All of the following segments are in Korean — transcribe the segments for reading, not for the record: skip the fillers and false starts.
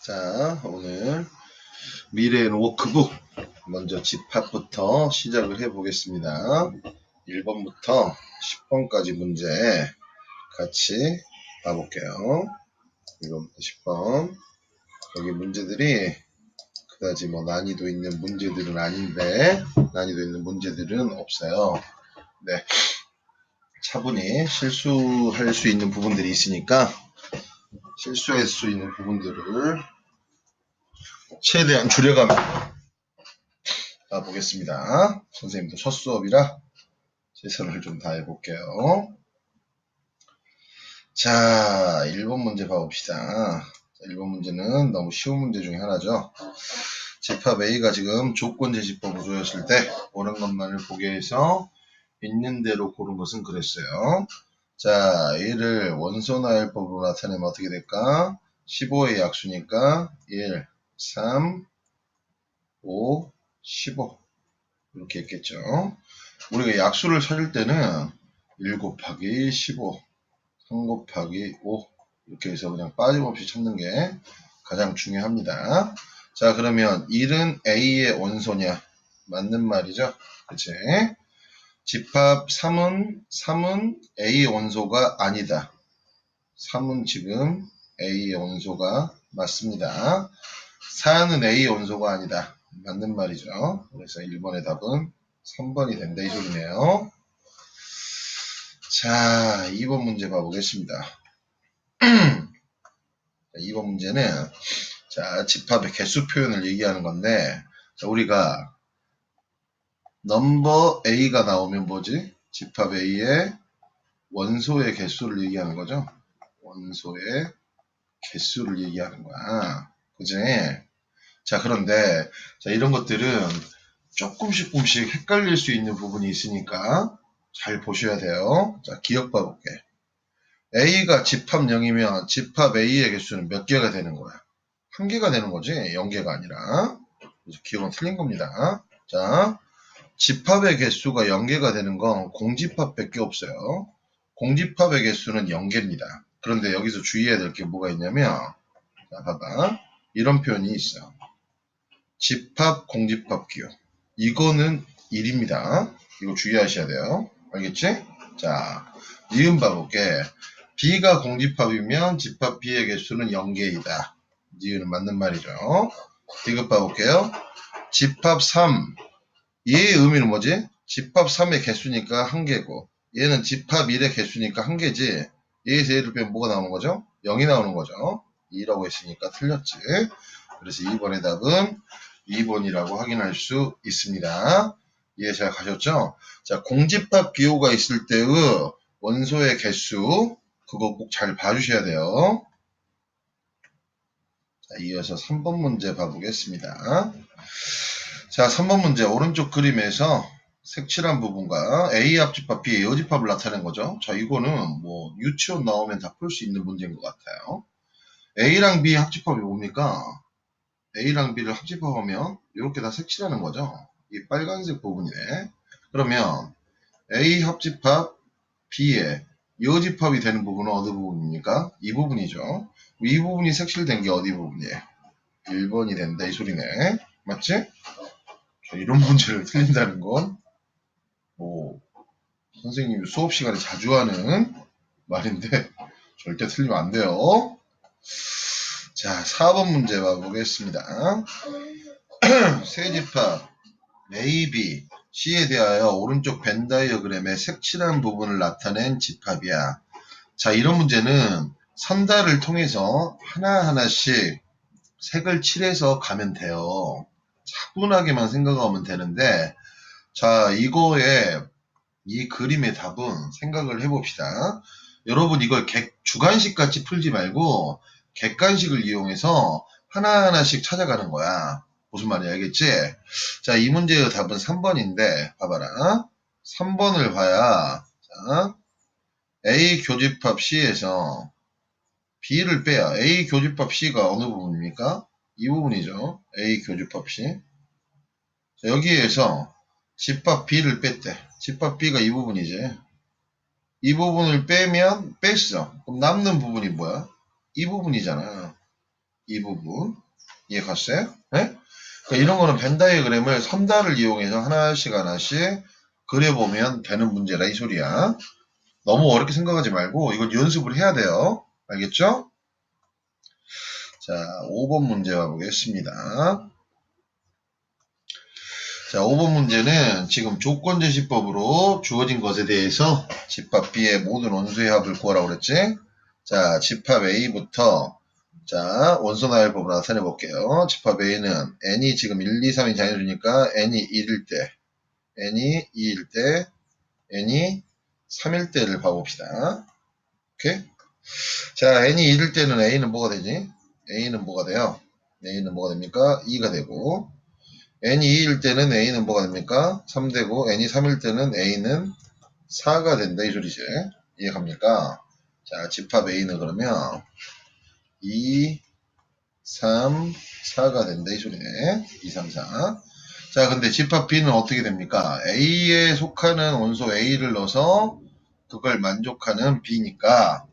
자, 오늘 미래의 워크북 먼저 집합부터 시작을 해 보겠습니다. 1번부터 10번까지 문제 같이 봐볼게요. 1번부터 10번. 여기 문제들이 그다지 난이도 있는 문제들은 아닌데 난이도 있는 문제들은 없어요. 네, 차분히 실수할 수 있는 부분들이 있으니까 실수할 수 있는 부분들을 최대한 줄여가며 보겠습니다. 선생님도 첫 수업이라 최선을 좀 다해볼게요. 자, 1번 문제 봐봅시다. 1번 문제는 너무 쉬운 문제 중에 하나죠. 집합 A가 지금 조건 제시법으로 조였을 때 옳은 것만을 보게 해서 있는 대로 고른 것은 그랬어요. 자, A를 원소 나열법으로 나타내면 어떻게 될까? 15의 약수니까 1, 3, 5, 15 이렇게 했겠죠. 우리가 약수를 찾을 때는 1 곱하기 15, 3 곱하기 5 이렇게 해서 그냥 빠짐없이 찾는 게 가장 중요합니다. 자, 그러면 1은 A의 원소냐? 맞는 말이죠. 그치? 집합 3은 A의 원소가 아니다. 3은 지금 A의 원소가 맞습니다. 4는 A의 원소가 아니다. 맞는 말이죠. 그래서 1번의 답은 3번이 된다 이 소리네요. 자, 2번 문제 봐보겠습니다. 2번 문제는 자, 집합의 개수 표현을 얘기하는 건데 자, 우리가 넘버 A가 나오면 뭐지? 집합 A의 원소의 개수를 얘기하는 거죠. 원소의 개수를 얘기하는 거야. 그지? 자, 그런데 자, 이런 것들은 조금씩 헷갈릴 수 있는 부분이 있으니까 잘 보셔야 돼요. 자, 기억 봐볼게. A가 집합 0이면 집합 A의 개수는 몇 개가 되는 거야? 한 개가 되는 거지. 0개가 아니라. 그래서 기억은 틀린 겁니다. 자, 집합의 개수가 0개가 되는 건 공집합밖에 없어요. 공집합의 개수는 0개입니다. 그런데 여기서 주의해야 될 게 뭐가 있냐면 자, 봐봐. 이런 표현이 있어. 집합 공집합 기호. 이거는 1입니다. 이거 주의하셔야 돼요. 알겠지? 자, 니은 봐볼게. B가 공집합이면 집합 B의 개수는 0개이다. 니은은 맞는 말이죠. 디귿 봐볼게요. 집합 3. 얘의 의미는 뭐지? 집합 3의 개수니까 1개고 얘는 집합 1의 개수니까 1개지. 얘에서 얘를 빼면 뭐가 나오는 거죠? 0이 나오는 거죠. 2라고 했으니까 틀렸지. 그래서 2번의 답은 2번이라고 확인할 수 있습니다. 이해 잘 가셨죠? 자, 공집합 기호가 있을 때의 원소의 개수 그거 꼭 잘 봐주셔야 돼요. 자, 이어서 3번 문제 봐보겠습니다. 자, 3번 문제 오른쪽 그림에서 색칠한 부분과 A 합집합, B 여집합을 나타낸 거죠. 자, 이거는 유치원 나오면 다 풀 수 있는 문제인 것 같아요. A랑 B 합집합이 뭡니까? A랑 B를 합집합하면 이렇게 다 색칠하는 거죠. 이 빨간색 부분이네. 그러면 A 합집합 B의 여집합이 되는 부분은 어느 부분입니까? 이 부분이죠. 이 부분이 색칠된 게 어디 부분이에요? 1번이 된다 이 소리네. 맞지? 자, 이런 문제를 틀린다는 건 선생님이 수업 시간에 자주 하는 말인데 절대 틀리면 안 돼요. 자, 4번 문제 봐보겠습니다. 세집합 A, B, C에 대하여 오른쪽 벤 다이어그램의 색칠한 부분을 나타낸 집합이야. 자, 이런 문제는 선달을 통해서 하나하나씩 색을 칠해서 가면 돼요. 차분하게만 생각하면 되는데 자, 이 그림의 답은 생각을 해봅시다. 여러분 이걸 주관식 같이 풀지 말고 객관식을 이용해서 하나하나씩 찾아가는 거야. 무슨 말인지 알겠지? 자, 이 문제의 답은 3번인데 봐봐라. 3번을 봐야 자, A 교집합 C에서 B를 빼야 A 교집합 C가 어느 부분입니까? 이 부분이죠. A 교집합 C. 자, 여기에서 집합 B를 뺐대. 집합 B가 이 부분이지. 이 부분을 빼면 뺐어. 그럼 남는 부분이 뭐야? 이 부분이잖아. 이 부분. 이해 갔어요? 네? 그러니까 이런 거는 벤 다이어그램을 3달을 이용해서 하나씩 그려보면 되는 문제라 이 소리야. 너무 어렵게 생각하지 말고 이건 연습을 해야 돼요. 알겠죠? 자, 5번 문제 가보겠습니다. 자, 5번 문제는 지금 조건제시법으로 주어진 것에 대해서 집합 B의 모든 원소의 합을 구하라고 그랬지? 자, 집합 A부터 자, 원소 나열법으로 나타내 볼게요. 집합 A는 n이 지금 1, 2, 3이 자연수니까 n이 1일 때, n이 2일 때, n이 3일 때를 봐봅시다. 오케이? 자, n이 1일 때는 a는 뭐가 되지? a는 뭐가 돼요? a는 뭐가 됩니까? 2가 되고, n이 2일 때는 a는 뭐가 됩니까? 3 되고, n이 3일 때는 a는 4가 된다 이 소리지. 이해갑니까? 자, 집합 a는 그러면 2, 3, 4가 된다 이 소리네. 2, 3, 4. 자, 근데 집합 B는 어떻게 됩니까? A에 속하는 원소 A를 넣어서 그걸 만족하는 B니까,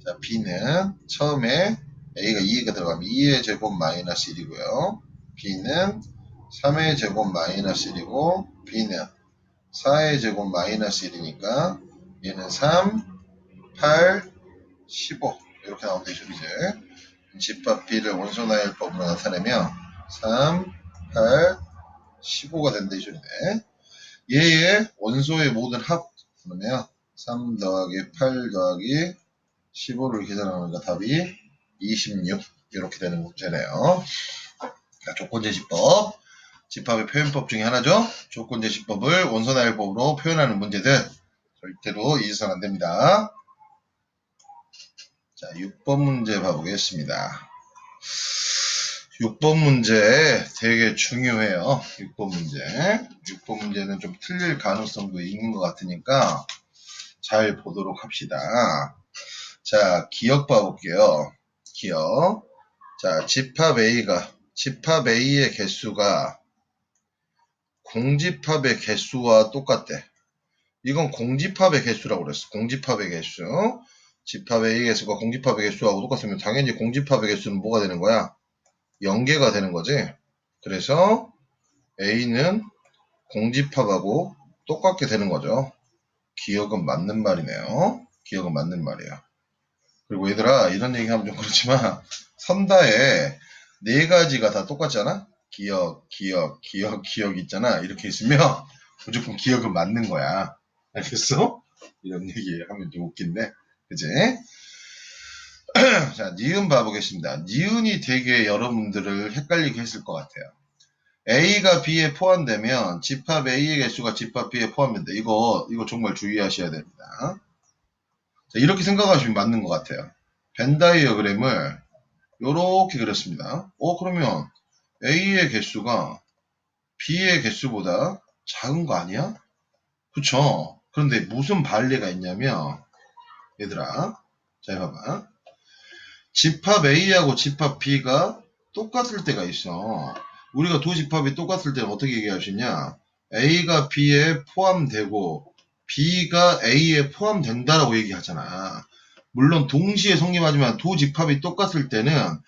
자, B는 처음에 A가 2가 들어가면 2의 제곱 마이너스 1이고요. B는 3의 제곱 마이너스 1이고, B는 4의 제곱 마이너스 1이니까, 얘는 3, 8, 15. 이렇게 나온다 이 소리지. 집합 B를 원소나열법으로 나타내면 3, 8, 15가 된다 이 소리네. 얘의 원소의 모든 합 그러면 3 더하기 8 더하기 15를 계산하니까 답이 26 이렇게 되는 문제네요. 자, 조건제시법 집합의 표현법 중에 하나죠. 조건제시법을 원소나열법으로 표현하는 문제들 절대로 잊어서는 안 됩니다. 자, 6번 문제 봐보겠습니다. 6번 문제 되게 중요해요. 6번 문제. 6번 문제는 좀 틀릴 가능성도 있는 것 같으니까 잘 보도록 합시다. 자, 기억 봐볼게요. 기억. 자, 집합 A의 개수가 공집합의 개수와 똑같대. 이건 공집합의 개수라고 그랬어. 공집합의 개수. 집합 A 개수가 공집합의 개수하고 똑같으면 당연히 공집합의 개수는 뭐가 되는 거야? 0개가 되는 거지. 그래서 A는 공집합하고 똑같게 되는 거죠. 기억은 맞는 말이네요. 기억은 맞는 말이야. 그리고 얘들아 이런 얘기 하면 좀 그렇지만 선다에 네 가지가 다 똑같잖아. 기억 있잖아. 이렇게 있으면 무조건 기억은 맞는 거야. 알겠어? 이런 얘기 하면 좀 웃긴데. 그치? 자, 니은 봐보겠습니다. 니은이 되게 여러분들을 헷갈리게 했을 것 같아요. A가 B에 포함되면 집합 A의 개수가 집합 B에 포함된다. 이거 정말 주의하셔야 됩니다. 자, 이렇게 생각하시면 맞는 것 같아요. 벤 다이어그램을 이렇게 그렸습니다. 그러면 A의 개수가 B의 개수보다 작은 거 아니야? 그쵸? 그런데 무슨 반례가 있냐면 얘들아 자 봐봐. 집합 A하고 집합 B가 똑같을 때가 있어. 우리가 두 집합이 똑같을 때는 어떻게 얘기할 수 있냐? A가 B에 포함되고 B가 A에 포함된다라고 얘기하잖아. 물론 동시에 성립하지만 두 집합이 똑같을 때는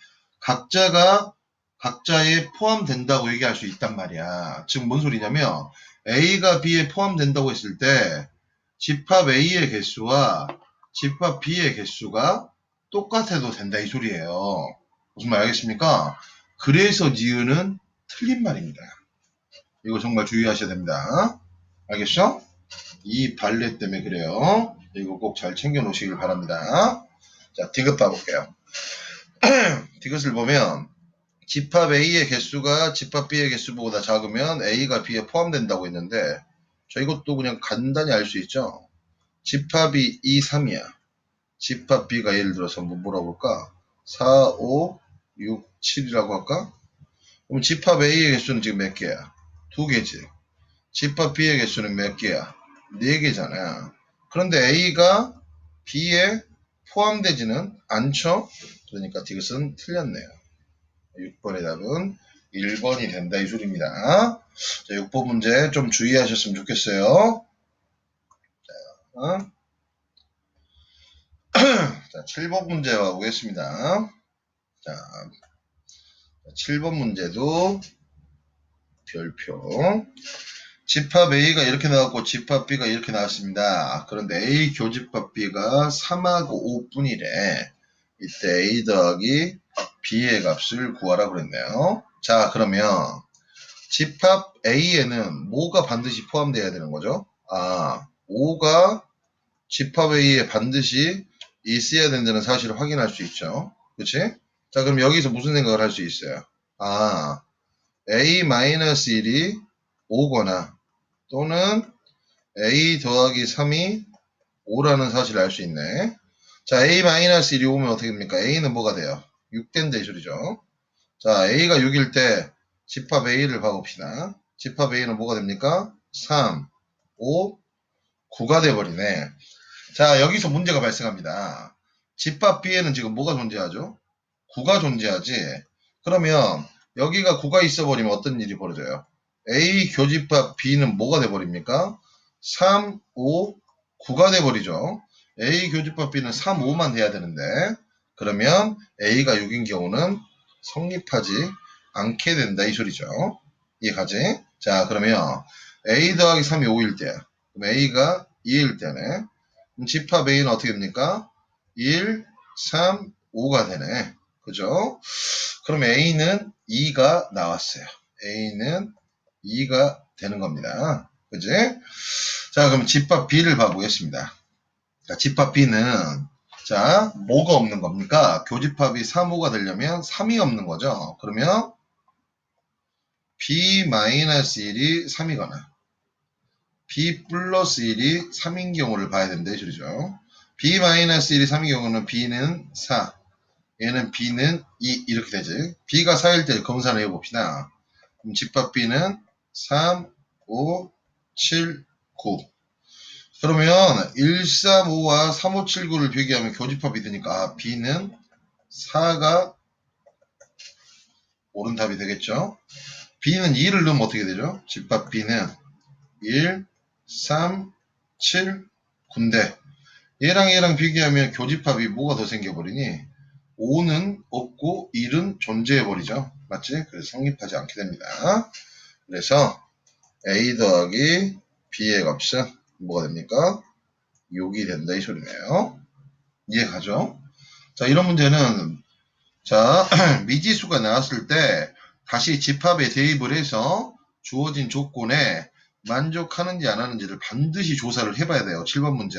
각자가 각자에 포함된다고 얘기할 수 있단 말이야. 지금 뭔 소리냐면 A가 B에 포함된다고 했을 때 집합 A의 개수와 집합 B의 개수가 똑같아도 된다 이 소리예요. 무슨 말 알겠습니까? 그래서 니은은 틀린 말입니다. 이거 정말 주의하셔야 됩니다. 알겠죠? 이 발레 때문에 그래요. 이거 꼭 잘 챙겨 놓으시길 바랍니다. 자, 디귿 봐볼게요. 디귿을 보면 집합 A의 개수가 집합 B의 개수보다 작으면 A가 B에 포함된다고 했는데 자, 이것도 그냥 간단히 알 수 있죠? 집합이 2, 3이야. 집합 B가 예를 들어서 뭐라고 볼까? 4, 5, 6, 7이라고 할까? 그럼 집합 A의 개수는 지금 몇 개야? 2개지. 집합 B의 개수는 몇 개야? 4개잖아. 그런데 A가 B에 포함되지는 않죠? 그러니까 디귿은 틀렸네요. 6번의 답은 1번이 된다 이 소리입니다. 자, 6번 문제 좀 주의하셨으면 좋겠어요. 자, 7번 문제 가보겠습니다. 자, 7번 문제도 별표. 집합 A가 이렇게 나왔고 집합 B가 이렇게 나왔습니다. 그런데 A 교집합 B가 3하고 5뿐이래. 이때 A 더하기 B의 값을 구하라 그랬네요. 자, 그러면 집합 A에는 뭐가 반드시 포함되어야 되는 거죠? 5가 집합 A에 반드시 있어야 된다는 사실을 확인할 수 있죠. 그치? 자, 그럼 여기서 무슨 생각을 할 수 있어요? A-1이 5거나 또는 A 더하기 3이 5라는 사실을 알 수 있네. 자, A-1이 오면 어떻게 됩니까? A는 뭐가 돼요? 6 된다 이 소리죠. 자, A가 6일 때 집합 A를 봐봅시다. 집합 A는 뭐가 됩니까? 3, 5, 9가 돼버리네. 자, 여기서 문제가 발생합니다. 집합 B에는 지금 뭐가 존재하죠? 9가 존재하지. 그러면 여기가 9가 있어버리면 어떤 일이 벌어져요? A 교집합 B는 뭐가 돼버립니까? 3, 5, 9가 돼버리죠. A 교집합 B는 3, 5만 돼야 되는데 그러면 A가 6인 경우는 성립하지 않게 된다 이 소리죠. 이해가지? 자, 그러면 A 더하기 3이 5일 때 그럼 A가 2일 때네. 그럼 집합 A는 어떻게 됩니까? 1, 3, 5가 되네. 그죠? 그럼 A는 2가 나왔어요. A는 2가 되는 겁니다. 그지? 자, 그럼 집합 B를 봐보겠습니다. 자, 집합 B는 자, 뭐가 없는 겁니까? 교집합이 3, 5가 되려면 3이 없는 거죠. 그러면 B-1이 3이거나 B 플러스 1이 3인 경우를 봐야 된다 이 소리죠. B-1이 3인 경우는 B는 4, 얘는 B는 2 이렇게 되지. B가 4일 때 검사를 해봅시다. 그럼 집합 B는 3, 5, 7, 9. 그러면 1, 3, 5와 3, 5, 7, 9를 비교하면 교집합이 되니까 B는 4가 옳은 답이 되겠죠. B는 2를 넣으면 어떻게 되죠? 집합 B는 1, 3, 7, 9인데 얘랑 비교하면 교집합이 뭐가 더 생겨버리니 5는 없고 1은 존재해버리죠. 맞지? 그래서 성립하지 않게 됩니다. 그래서 A 더하기 B의 값은 뭐가 됩니까? 6이 된다 이 소리네요. 이해가죠? 자, 이런 문제는 자 미지수가 나왔을 때 다시 집합에 대입을 해서 주어진 조건에 만족하는지 안 하는지를 반드시 조사를 해봐야 돼요. 7번 문제.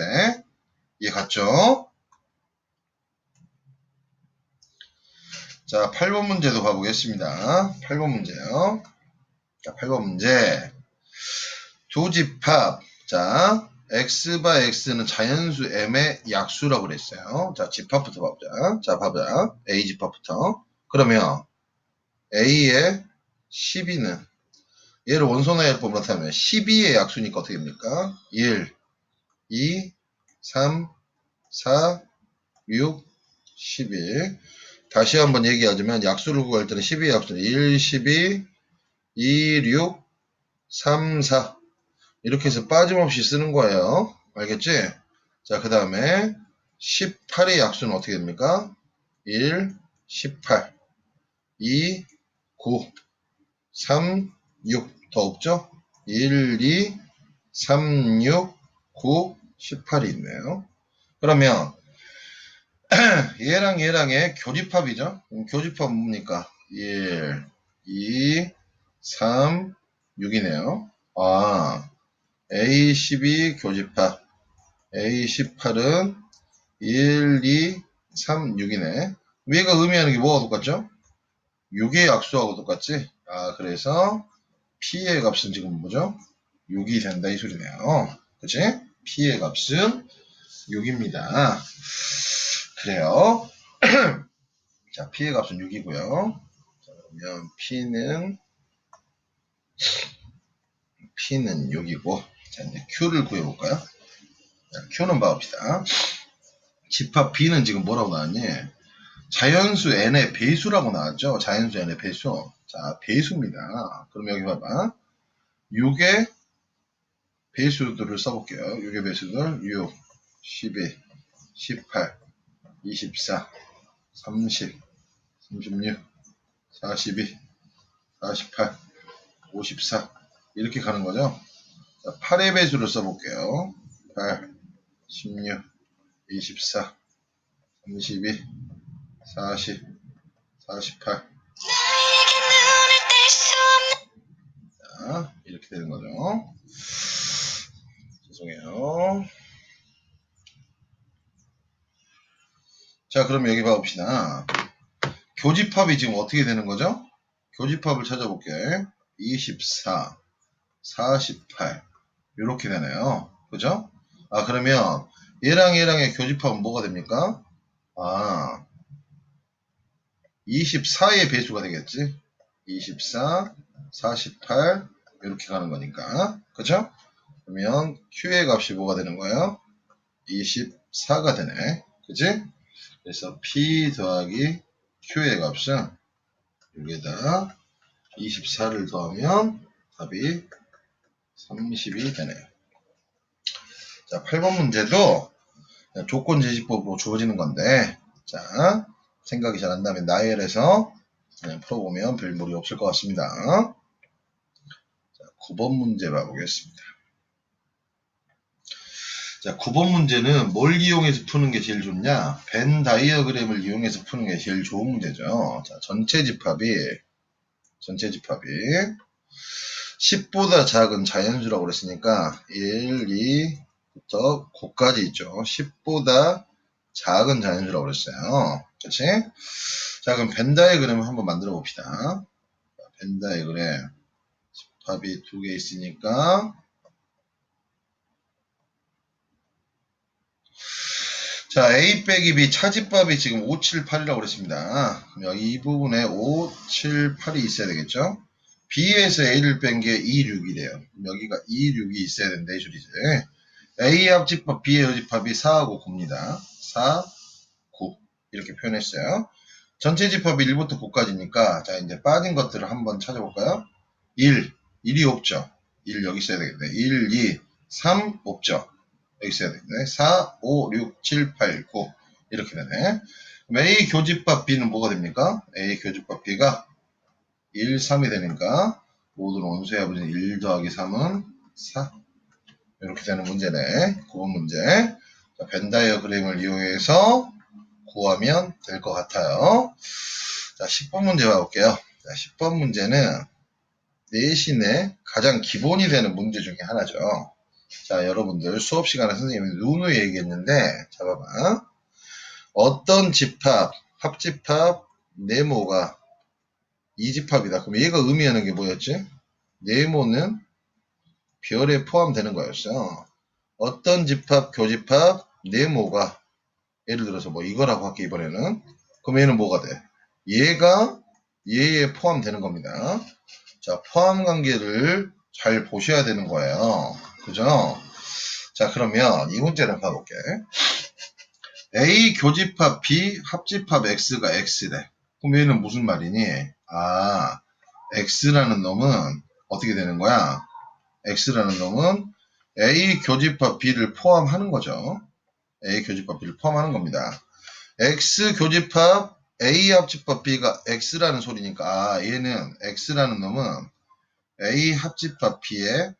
이해갔죠? 자, 8번 문제도 가보겠습니다. 8번 문제요. 자, 8번 문제. 조집합. 자, x바 x는 자연수 m의 약수라고 그랬어요. 자, 집합부터 봐보자. 자, 봐보자. a 집합부터. 그러면 a의 12는 얘를 원소나이로 나타내면 12의 약수니까 어떻게 됩니까? 1, 2, 3, 4, 6, 11. 다시 한번 얘기하자면 약수를 구할 때는 12의 약수는 1, 12, 2, 6, 3, 4 이렇게 해서 빠짐없이 쓰는 거예요. 알겠지? 자, 그 다음에 18의 약수는 어떻게 됩니까? 1, 18, 2, 9, 3, 6. 더 없죠? 1, 2, 3, 6, 9, 18이 있네요. 그러면 얘랑 얘랑의 교집합이죠? 교집합 뭡니까? 1, 2, 3, 6이네요. A12 교집합 A18은 1, 2, 3, 6이네. 위가 의미하는 게 뭐가 똑같죠? 6의 약수하고 똑같지? 그래서 P의 값은 지금 뭐죠? 6이 된다 이 소리네요. 그치? P의 값은 6입니다. 그래요. 자, P의 값은 6이고요. 자, 그러면 P는 6이고, 자, 이제 Q를 구해볼까요? 자, Q는 봐봅시다. 집합 B는 지금 뭐라고 나왔니? 자연수 n의 배수라고 나왔죠? 자연수 n의 배수. 자, 배수입니다. 그럼 여기 봐봐. 6의 배수들을 써볼게요. 6의 배수들 6, 12, 18, 24, 30, 36, 42, 48, 54 이렇게 가는 거죠. 자, 8의 배수를 써볼게요. 8, 16, 24, 32, 40, 48 자, 이렇게 되는 거죠. 죄송해요. 자, 그럼 여기 봐봅시다. 교집합이 지금 어떻게 되는 거죠? 교집합을 찾아볼게. 24, 48 이렇게 되네요. 그죠? 아, 그러면 얘랑 얘랑의 교집합은 뭐가 됩니까? 아, 24의 배수가 되겠지? 24, 48 이렇게 가는 거니까. 그죠? 그러면 Q의 값이 뭐가 되는 거예요? 24가 되네. 그지? 그래서 P 더하기 Q의 값은 여기에다 24를 더하면 답이 30이 되네요. 자, 8번 문제도 조건 제시법으로 주어지는 건데, 자, 생각이 잘 안 나면 나열해서 그냥 풀어보면 별 무리 없을 것 같습니다. 자, 9번 문제 봐보겠습니다. 자, 9번 문제는 뭘 이용해서 푸는 게 제일 좋냐? 벤 다이어그램을 이용해서 푸는 게 제일 좋은 문제죠. 자, 전체 집합이 10보다 작은 자연수라고 그랬으니까 1, 2부터 9까지 있죠. 10보다 작은 자연수라고 그랬어요. 그치? 자, 그럼 벤 다이어그램을 한번 만들어 봅시다. 벤 다이어그램 집합이 두 개 있으니까 자, A 빼기 B 차집합이 지금 5, 7, 8이라고 그랬습니다. 그럼 여기 이 부분에 5, 7, 8이 있어야 되겠죠? B에서 A를 뺀 게 2, 6이래요. 여기가 2, 6이 있어야 된다 이 소리지. A의 합집합, B의 여집합이 4하고 9입니다. 4, 9 이렇게 표현했어요. 전체 집합이 1부터 9까지니까 자 이제 빠진 것들을 한번 찾아볼까요? 1이 없죠. 1 여기 있어야 되겠네. 1, 2, 3 없죠. 여기 있어야 되겠네. 4, 5, 6, 7, 8, 9 이렇게 되네. 그럼 A 교집합 B는 뭐가 됩니까? A 교집합 B가 1, 3이 되니까 모든 원소의 합은 1 더하기 3은 4 이렇게 되는 문제네. 9번 문제. 자, 벤 다이어그램을 이용해서 구하면 될 것 같아요. 자, 10번 문제 봐볼게요. 자, 10번 문제는 내신의 가장 기본이 되는 문제 중에 하나죠. 자, 여러분들 수업 시간에 선생님이 누누이 얘기했는데, 자, 봐봐. 어떤 집합, 합집합, 네모가 이 집합이다. 그럼 얘가 의미하는 게 뭐였지? 네모는 별에 포함되는 거였어. 어떤 집합, 교집합, 네모가 예를 들어서 뭐 이거라고 할게 이번에는. 그럼 얘는 뭐가 돼? 얘가 얘에 포함되는 겁니다. 자, 포함 관계를 잘 보셔야 되는 거예요. 그죠? 자, 그러면 이 문제를 봐볼게. A 교집합 B 합집합 X가 X래. 그럼 얘는 무슨 말이니? 아, X라는 놈은 어떻게 되는 거야? X라는 놈은 A 교집합 B를 포함하는 거죠. A 교집합 B를 포함하는 겁니다. X 교집합 A 합집합 B가 X라는 소리니까 아, 얘는 X라는 놈은 A 합집합 B에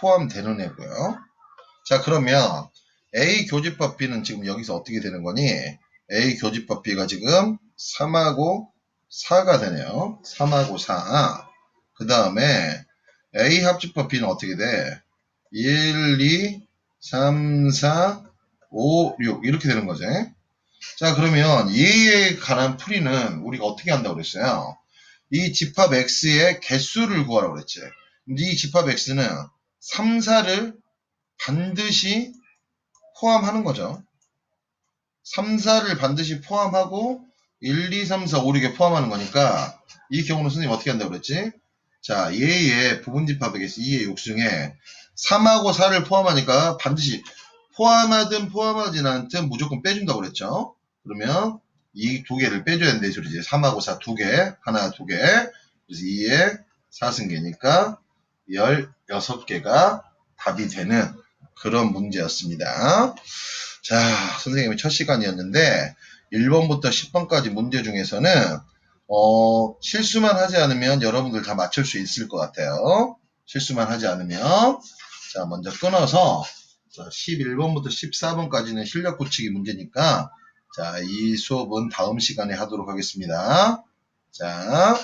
포함되는 애고요. 자, 그러면 A 교집합 B는 지금 여기서 어떻게 되는 거니? A 교집합 B가 지금 3하고 4가 되네요. 3하고 4. 그 다음에 A 합집합 B는 어떻게 돼? 1, 2, 3, 4, 5, 6 이렇게 되는 거지. 자, 그러면 얘에 관한 풀이는 우리가 어떻게 한다고 그랬어요? 이 집합 X의 개수를 구하라고 그랬지. 근데 이 집합 X는 3, 4를 반드시 포함하는 거죠. 3, 4를 반드시 포함하고 1, 2, 3, 4, 5, 6에 포함하는 거니까 이 경우는 선생님 어떻게 한다고 그랬지? 자, 얘의 부분집합에게서 2의 욕중에 3하고 4를 포함하니까 반드시 포함하든 포함하진 않든 무조건 빼준다고 그랬죠. 그러면 이 두 개를 빼줘야 된다 이 소리지. 3하고 4 두 개, 하나 두 개. 그래서 2의 4승계니까 16개가 답이 되는 그런 문제였습니다. 자, 선생님의 첫 시간이었는데 1번부터 10번까지 문제 중에서는 실수만 하지 않으면 여러분들 다 맞출 수 있을 것 같아요. 실수만 하지 않으면. 자, 먼저 끊어서 11번부터 14번까지는 실력 굳히기 문제니까 자, 이 수업은 다음 시간에 하도록 하겠습니다. 자,